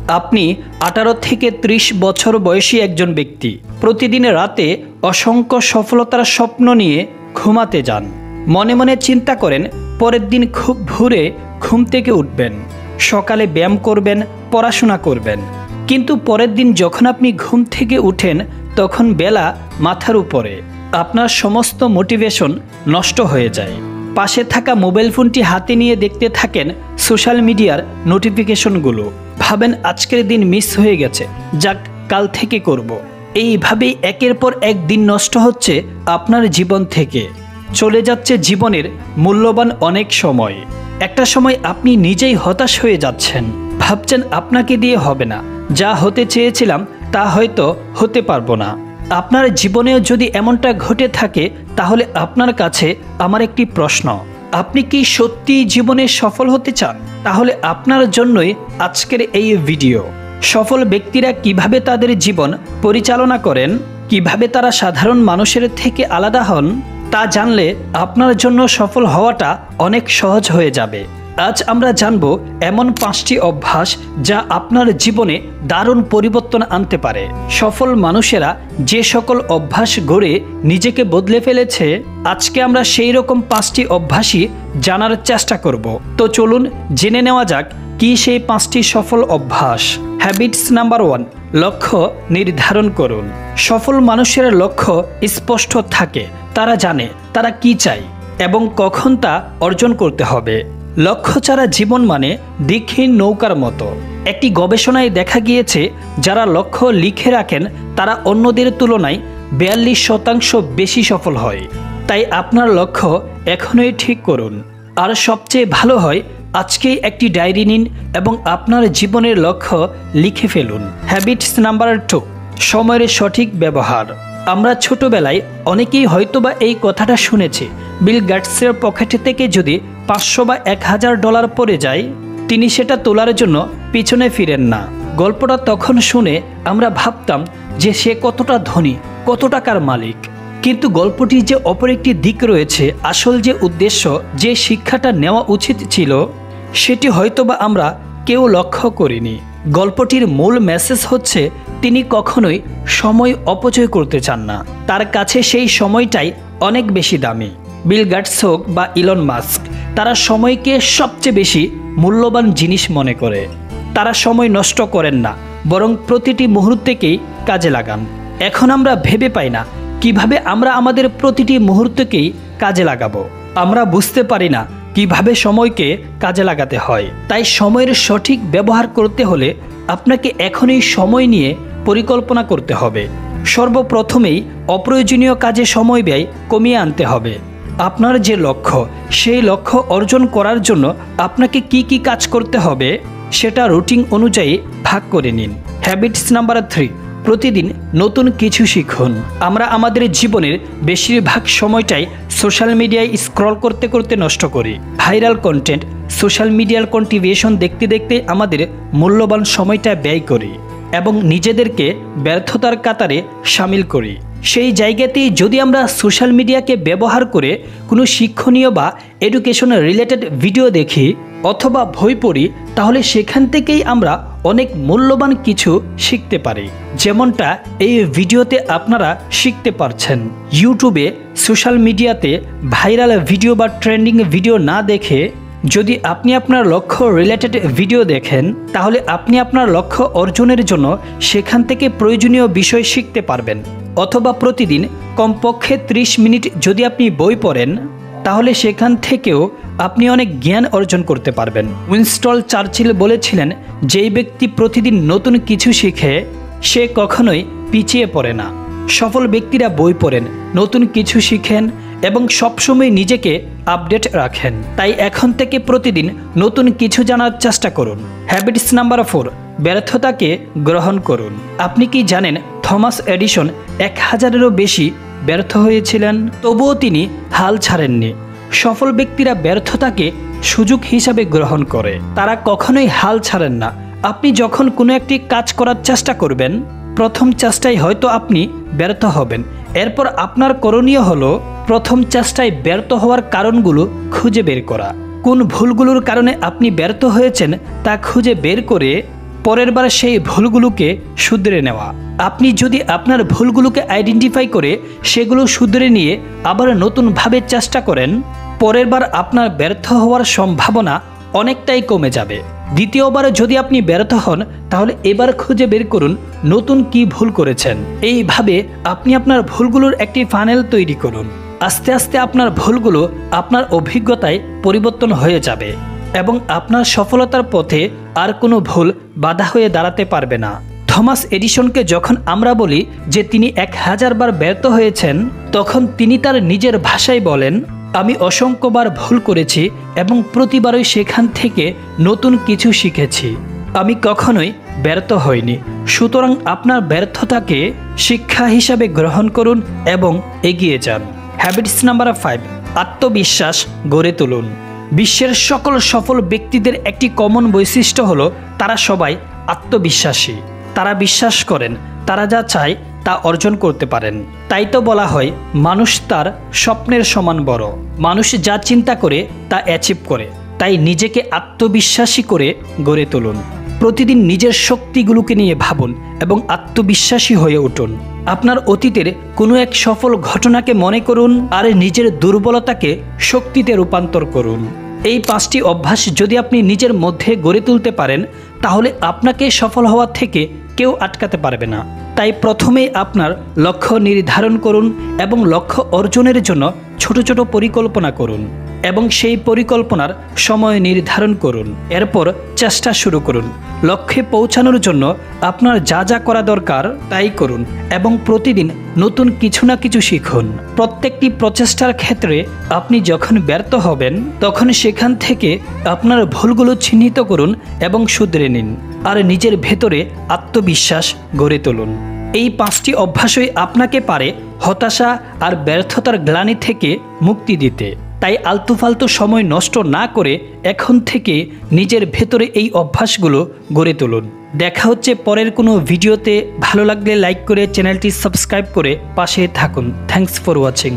আপনি 18 থেকে 30 বছর বয়সী একজন ব্যক্তি প্রতিদিন রাতে অসংখ্য সফলতার স্বপ্ন নিয়ে ঘুমাতে যান। মনে মনে চিন্তা করেন পরের দিন খুব ভোরে ঘুম থেকে উঠবেন, সকালে ব্যায়াম করবেন, পড়াশোনা করবেন। কিন্তু পরের দিন যখন আপনি ঘুম থেকে উঠেন তখন বেলা মাথার উপরে, আপনার সমস্ত মোটিভেশন নষ্ট হয়ে যায়। পাশে থাকা মোবাইল ফোনটি হাতে নিয়ে দেখতে থাকেন সোশ্যাল মিডিয়ার নোটিফিকেশনগুলো। ভাবেন আজকের দিন মিস হয়ে গেছে, যাক কাল থেকে করব। এইভাবেই একের পর এক দিন নষ্ট হচ্ছে আপনার জীবন থেকে। চলে যাচ্ছে জীবনের মূল্যবান অনেক সময়। একটা সময় আপনি নিজেই হতাশ হয়ে যাচ্ছেন, ভাবছেন আপনাকে দিয়ে হবে না, যা হতে চেয়েছিলাম তা হয়তো হতে পারবো না। আপনার জীবনেও যদি এমনটা ঘটে থাকে তাহলে আপনার কাছে আমার একটি প্রশ্ন, আপনি কি সত্যিই জীবনে সফল হতে চান? তাহলে আপনার জন্যই আজকের এই ভিডিও। সফল ব্যক্তিরা কিভাবে তাদের জীবন পরিচালনা করেন, কিভাবে তারা সাধারণ মানুষের থেকে আলাদা হন, তা জানলে আপনার জন্য সফল হওয়াটা অনেক সহজ হয়ে যাবে। আজ আমরা জানব এমন 5টি অভ্যাস যা আপনার জীবনে দারুণ পরিবর্তন আনতে পারে। সফল মানুষেরা যে সকল অভ্যাস গড়ে নিজেকে বদলে ফেলেছে, আজকে আমরা সেই রকম 5টি অভ্যাসই জানার চেষ্টা করব। তো চলুন জেনে নেওয়া যাক কি সেই 5টি সফল অভ্যাস। হ্যাবিটস নাম্বার 1, লক্ষ্য নির্ধারণ করুন। সফল মানুষের লক্ষ্য স্পষ্ট থাকে, তারা জানে তারা কি চায় এবং কখন তা অর্জন করতে হবে। লক্ষ্য ছাড়া জীবন মানে দিকহীন নৌকার মতো। একটি গবেষণায় দেখা গিয়েছে যারা লক্ষ্য লিখে রাখেন তারা অন্যদের তুলনায় 42% বেশি সফল হয়। তাই আপনার লক্ষ্য এখনই ঠিক করুন। আর সবচেয়ে ভালো হয় আজকেই একটি ডায়েরি নিন এবং আপনার জীবনের লক্ষ্য লিখে ফেলুন। হ্যাবিটস নাম্বার 2, সময়ের সঠিক ব্যবহার। আমরা ছোটবেলায় অনেকেই হয়তোবা এই কথাটা শুনেছি, বিল গেটসের পকেটে থেকে যদি 500 বা $1000 পড়ে যায়, তিনি সেটা তোলার জন্য পিছনে ফিরেন না। গল্পটা তখন শুনে আমরা ভাবতাম যে সে কতটা ধনী, কত টাকার মালিক। কিন্তু গল্পটির যে অপর একটি দিক রয়েছে, আসল যে উদ্দেশ্য, যে শিক্ষাটা নেওয়া উচিত ছিল, সেটি হয়তোবা আমরা কেউ লক্ষ্য করিনি। গল্পটির মূল মেসেজ হচ্ছে তিনি কখনোই সময় অপচয় করতে চান না। তার কাছে সেই সময়টাই অনেক বেশি দামি। বিল গেটস হোক বা ইলন মাস্ক, তারা সময়কে সবচেয়ে বেশি মূল্যবান জিনিস মনে করে। তারা সময় নষ্ট করেন না, বরং প্রতিটি মুহূর্তকেই কাজে লাগান। এখন আমরা ভেবে পাই না কিভাবে আমরা আমাদের প্রতিটি মুহূর্তকেই কাজে লাগাবো। আমরা বুঝতে পারি না কিভাবে সময়কে কাজে লাগাতে হয়। তাই সময়ের সঠিক ব্যবহার করতে হলে আপনাকে এখনই সময় নিয়ে পরিকল্পনা করতে হবে। সর্বপ্রথমেই অপ্রয়োজনীয় কাজে সময় ব্যয় কমিয়ে আনতে হবে। আপনার যে লক্ষ্য, সেই লক্ষ্য অর্জন করার জন্য আপনাকে কি কি কাজ করতে হবে সেটা রুটিন অনুযায়ী ভাগ করে নিন। হ্যাবিটস নাম্বার 3, প্রতিদিন নতুন কিছু শিখুন। আমরা আমাদের জীবনের বেশিরভাগ সময়টাই সোশ্যাল মিডিয়ায় স্ক্রল করতে করতে নষ্ট করি। ভাইরাল কন্টেন্ট, সোশ্যাল মিডিয়ার কন্ট্রিবিউশন দেখতে দেখতে আমাদের মূল্যবান সময়টা ব্যয় করি এবং নিজেদেরকে ব্যর্থতার কাতারে সামিল করি। সেই জায়গাতেই যদি আমরা সোশ্যাল মিডিয়াকে ব্যবহার করে কোনো শিক্ষণীয় বা এডুকেশন রিলেটেড ভিডিও দেখি অথবা বই পড়ি, তাহলে সেখান থেকেই আমরা অনেক মূল্যবান কিছু শিখতে পারি। যেমনটা এই ভিডিওতে আপনারা শিখতে পারছেন। ইউটিউবে, সোশ্যাল মিডিয়াতে ভাইরাল ভিডিও বা ট্রেন্ডিং ভিডিও না দেখে যদি আপনি আপনার লক্ষ্য রিলেটেড ভিডিও দেখেন, তাহলে আপনি আপনার লক্ষ্য অর্জনের জন্য সেখান থেকে প্রয়োজনীয় বিষয় শিখতে পারবেন। অথবা প্রতিদিন কমপক্ষে 30 মিনিট যদি আপনি বই পড়েন, তাহলে সেখান থেকেও আপনি অনেক জ্ঞান অর্জন করতে পারবেন। উইনস্টন চার্চিল বলেছিলেন, যেই ব্যক্তি প্রতিদিন নতুন কিছু শিখে সে কখনোই পিছিয়ে পড়ে না। সফল ব্যক্তিরা বই পড়েন, নতুন কিছু শিখেন এবং সবসময় নিজেকে আপডেট রাখেন। তাই এখন থেকে প্রতিদিন নতুন কিছু জানার চেষ্টা করুন। হ্যাবিটস নাম্বার 4, ব্যর্থতাকে গ্রহণ করুন। আপনি কি জানেন থমাস এডিসন 1000-এরও বেশি ব্যর্থ হয়েছিলেন, তবুও তিনি হাল ছাড়েননি। সফল ব্যক্তিরা ব্যর্থতাকে সুযোগ হিসাবে গ্রহণ করে, তারা কখনোই হাল ছাড়েন না। আপনি যখন কোনো একটি কাজ করার চেষ্টা করবেন, প্রথম চেষ্টায় হয়তো আপনি ব্যর্থ হবেন। এরপর আপনার করণীয় হলো প্রথম চেষ্টায় ব্যর্থ হওয়ার কারণগুলো খুঁজে বের করা। কোন ভুলগুলোর কারণে আপনি ব্যর্থ হয়েছেন তা খুঁজে বের করে পরের বার সেই ভুলগুলোকে শুধরে নেওয়া। আপনি যদি আপনার ভুলগুলোকে আইডেন্টিফাই করে সেগুলো শুধরে নিয়ে আবার নতুনভাবে চেষ্টা করেন, পরের বার আপনার ব্যর্থ হওয়ার সম্ভাবনা অনেকটাই কমে যাবে। দ্বিতীয়বারে যদি আপনি ব্যর্থ হন, তাহলে এবার খুঁজে বের করুন নতুন কি ভুল করেছেন। এইভাবে আপনি আপনার ভুলগুলোর একটি ফানেল তৈরি করুন। আস্তে আস্তে আপনার ভুলগুলো আপনার অভিজ্ঞতায় পরিবর্তন হয়ে যাবে এবং আপনার সফলতার পথে আর কোনো ভুল বাধা হয়ে দাঁড়াতে পারবে না। থমাস এডিসনকে যখন আমরা বলি যে তিনি 1000 বার ব্যর্থ হয়েছেন, তখন তিনি তার নিজের ভাষায় বলেন, আমি অসংখ্যবার ভুল করেছি এবং প্রতিবারই সেখান থেকে নতুন কিছু শিখেছি। আমি কখনোই ব্যর্থ হইনি। সুতরাং আপনার ব্যর্থতাকে শিক্ষা হিসাবে গ্রহণ করুন এবং এগিয়ে যান। হ্যাবিটস নাম্বার 5, আত্মবিশ্বাস গড়ে তুলুন। বিশ্বের সকল সফল ব্যক্তিদের একটি কমন বৈশিষ্ট্য হলো তারা সবাই আত্মবিশ্বাসী। তারা বিশ্বাস করেন তারা যা চায় তা অর্জন করতে পারেন। তাই তো বলা হয় মানুষ তার স্বপ্নের সমান বড়। মানুষ যা চিন্তা করে তা অ্যাচিভ করে। তাই নিজেকে আত্মবিশ্বাসী করে গড়ে তুলুন। প্রতিদিন নিজের শক্তিগুলোকে নিয়ে ভাবুন এবং আত্মবিশ্বাসী হয়ে উঠুন। আপনার অতীতের কোনো এক সফল ঘটনাকে মনে করুন আর নিজের দুর্বলতাকে শক্তিতে রূপান্তর করুন। এই 5টি অভ্যাস যদি আপনি নিজের মধ্যে গড়ে তুলতে পারেন, তাহলে আপনাকে সফল হওয়া থেকে কেউ আটকাতে পারবে না। তাই প্রথমে আপনার লক্ষ্য নির্ধারণ করুন এবং লক্ষ্য অর্জনের জন্য ছোট ছোট পরিকল্পনা করুন এবং সেই পরিকল্পনার সময় নির্ধারণ করুন। এরপর চেষ্টা শুরু করুন। লক্ষ্যে পৌঁছানোর জন্য আপনার যা যা করা দরকার তাই করুন এবং প্রতিদিন নতুন কিছু না কিছু শিখুন। প্রত্যেকটি প্রচেষ্টার ক্ষেত্রে আপনি যখন ব্যর্থ হবেন, তখন সেখান থেকে আপনার ভুলগুলো চিহ্নিত করুন এবং শুধরে নিন আর নিজের ভেতরে আত্মবিশ্বাস গড়ে তুলুন। এই 5টি অভ্যাসই আপনাকে পারে হতাশা আর ব্যর্থতার গ্লানি থেকে মুক্তি দিতে। তাই আলতুফালতু সময় নষ্ট না করে এখন থেকে নিজের ভেতরে এই অভ্যাসগুলো গড়ে তুলুন। দেখা হচ্ছে পরের কোনো ভিডিওতে। ভালো লাগলে লাইক করে চ্যানেলটি সাবস্ক্রাইব করে পাশে থাকুন। Thanks for watching.